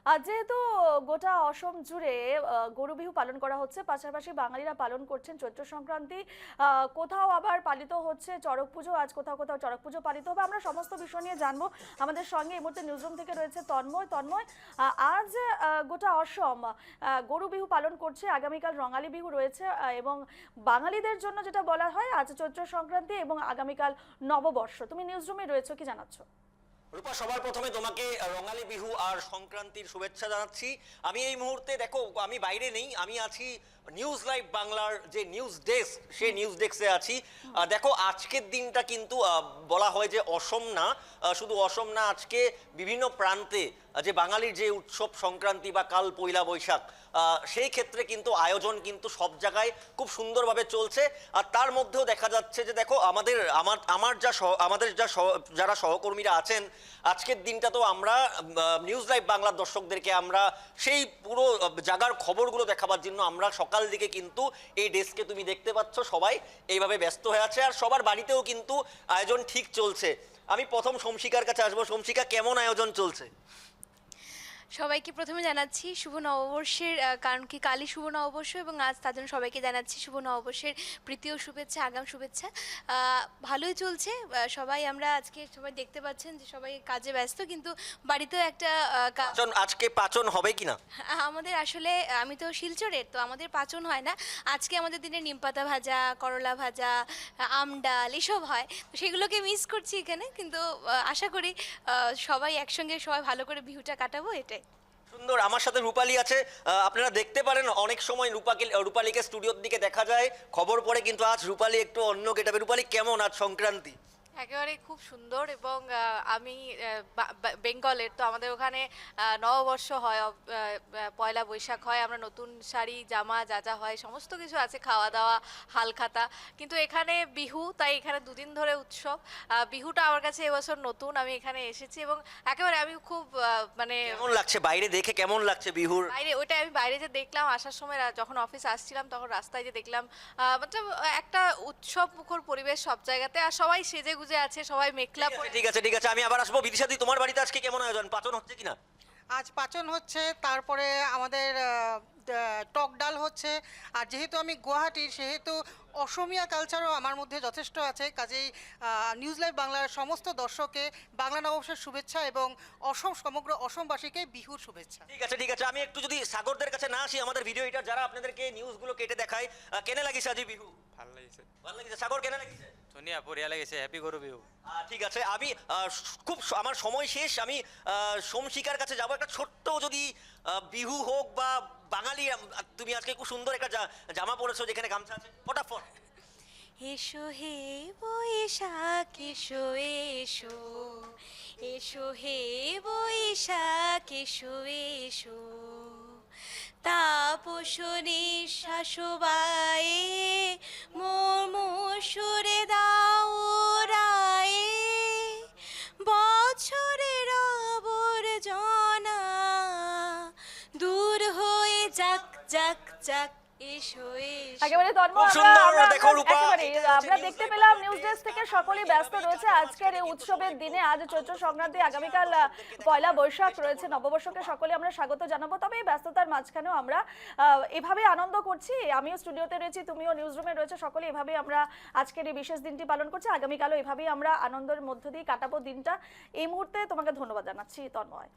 যেহেতু গোটা অসম জুড়ে গরু বিহু পালন করা হচ্ছে, পাশাপাশি বাঙালিরা পালন করছেন চৈত্র সংক্রান্তি, কোথাও আবার পালিত হচ্ছে চড়ক পুজো, আজ কোথাও কোথাও চড়ক পুজো পালিত হবে। আমরা সমস্ত বিষয় নিয়ে জানবো। আমাদের সঙ্গে এই মুহূর্তে নিউজরুম থেকে রয়েছে তন্ময়। আজ গোটা অসম গরু বিহু পালন করছে, আগামীকাল রঙালী বিহু রয়েছে এবং বাঙালিদের জন্য যেটা বলা হয় আজ চৈত্র সংক্রান্তি এবং আগামীকাল নববর্ষ। তুমি নিউজরুমে রয়েছে, কি জানাচ্ছ? রূপা, সবার প্রথমে তোমাকে রঙালী বিহু আর সংক্রান্তির শুভেচ্ছা জানাচ্ছি। আমি এই মুহূর্তে দেখো, আমি বাইরে নেই, আমি আছি নিউজ লাইভ বাংলার যে নিউজ ডেস্ক, সেই নিউজ ডেস্কে আছি। দেখো, আজকের দিনটা কিন্তু বলা হয় যে অসম না, শুধু অসম না, আজকে বিভিন্ন প্রান্তে যে বাঙালির যে উৎসব সংক্রান্তি বা কাল পয়লা বৈশাখ, সেই ক্ষেত্রে কিন্তু আয়োজন কিন্তু সব জায়গায় খুব সুন্দরভাবে চলছে। আর তার মধ্যেও দেখা যাচ্ছে যে দেখো, আমাদের যারা সহকর্মীরা আছেন, আজকের দিনটা তো আমরা নিউজ লাইভ বাংলার দর্শকদেরকে আমরা সেই পুরো জায়গার খবরগুলো দেখাবার জন্য আমরা সকাল দিকে কিন্তু এই ডেস্কে তুমি দেখতে পাচ্ছ সবাই এইভাবে ব্যস্ত হয়ে আছে, আর সবার বাড়িতেও কিন্তু আয়োজন ঠিক চলছে। আমি প্রথম শমশিকার কাছে আসবো। শমশিকা, কেমন আয়োজন চলছে? সবাইকে প্রথমে জানাচ্ছি শুভ নববর্ষের, কারণ কি কালই শুভ নববর্ষ এবং আজ তার জন্য সবাইকে জানাচ্ছি শুভ নববর্ষের প্রীতি ও শুভেচ্ছা, আগাম শুভেচ্ছা। ভালোই চলছে সবাই, আমরা আজকে সবাই দেখতে পাচ্ছেন যে সবাই কাজে ব্যস্ত, কিন্তু বাড়িতেও একটা আজকে পাচন হবে কিনা? আমাদের আসলে আমি তো শিলচরের, তো আমাদের পাচন হয় না। আজকে আমাদের দিনে নিমপাতা ভাজা, করলা ভাজা, আম ডাল এসব হয়, তো সেগুলোকে মিস করছি এখানে, কিন্তু আশা করি সবাই একসঙ্গে সবাই ভালো করে বিহুটা কাটাবো, এটাই। সুন্দর। আমার সাথে রূপালী আছে। আপনারা দেখতে পারেন অনেক সময় রূপালীকে স্টুডিওর দিকে দেখা যায়, খবর পড়ে, কিন্তু আজ রূপালী একটু অন্য গেটাবে। রূপালী, কেমন আজ সংক্রান্তি? একেবারে খুব সুন্দর। এবং আমি বেঙ্গলের, তো আমাদের ওখানে নববর্ষ হয়, পয়লা বৈশাখ হয়, আমরা নতুন শাড়ি জামা যা যা হয় সমস্ত কিছু আছে, খাওয়া দাওয়া হালখাতা। কিন্তু এখানে বিহু, তাই এখানে দুদিন ধরে উৎসব। বিহুটা আমার কাছে এবছর নতুন, আমি এখানে এসেছি এবং একেবারে আমি খুব মানে কেমন লাগছে বাইরে দেখে? কেমন লাগছে বিহুর বাইরে? ওইটা আমি বাইরে যে দেখলাম আসার সময়, যখন অফিস আসছিলাম তখন রাস্তায় যে দেখলাম, মানে একটা উৎসব মুখর পরিবেশ সব জায়গাতে, আর সবাই সেজে গুজে আছে, সবাই মেখলা পরে। ঠিক আছে, ঠিক আছে, আমি আবার আসবো। বিদিশাদি, তোমার বাড়িতে আজকে কেমন আয়োজন? পাচন হচ্ছে কিনা? আজ পাচন হচ্ছে, তারপরে আমাদের টক ডাল হচ্ছে। আর যেহেতু আমি গুয়াহাটির, সেহেতু অসমীয়া কালচারও আমার মধ্যে যথেষ্ট আছে। কাজেই নিউজ লাইভ বাংলার সমস্ত দর্শককে বাংলা নববর্ষের শুভেচ্ছা এবং সমগ্র অসমবাসীকে বিহুর শুভেচ্ছা। ঠিক আছে, ঠিক আছে, আমি একটু যদি সাগরদের কাছে না আসি, আমাদের ভিডিও এডিটর যারা আপনাদেরকে নিউজগুলো কেটে দেখায়, কেনে লাগিছে আজি বিহু? ভাল লাগিছে। ভাল লাগিছে। সাগর, কেনে লাগিছে? ধুনীয়া, বঢ়িয়া লাগিছে। হ্যাপি গরু বিহু। ঠিক আছে, আমি খুব আমার সময় শেষ, আমি সোমশিকার কাছে যাব। একটা ছোট্ট যদি বিহু হোক বা বাঙালি, তুমি আজকে খুব সুন্দর একটা জামা পরেছো যেখানে গামছা আছে, ফটাফট। এসো হে বৈশাখ এসো এসো, এসো হে বৈশাখ এসো এসো, তাপসনে শাসবায়ে মোর মসুরে দাও রায়ে, বছরের আবর্জনা দূর হয়ে যাক যাক যাক, এসো এসো। একেবারে তন্ময়, আমরা দেখতে পেলাম নিউজ ডেস্ক থেকে সকলেই ব্যস্ত রয়েছে আজকের এই উৎসবের দিনে। আজ চৈত্র সংক্রান্তি, আগামীকাল পয়লা বৈশাখ রয়েছে, নববর্ষকে সকলে আমরা স্বাগত জানাবো। তবে এই ব্যস্ততার মাঝখানেও আমরা এভাবে আনন্দ করছি। আমিও স্টুডিওতে রয়েছি, তুমিও নিউজ রুমে রয়েছে, সকলে এভাবে আমরা আজকের এই বিশেষ দিনটি পালন করছি। আগামীকালও এভাবেই আমরা আনন্দের মধ্য দিয়ে কাটাবো দিনটা। এই মুহূর্তে তোমাকে ধন্যবাদ জানাচ্ছি তন্ময়।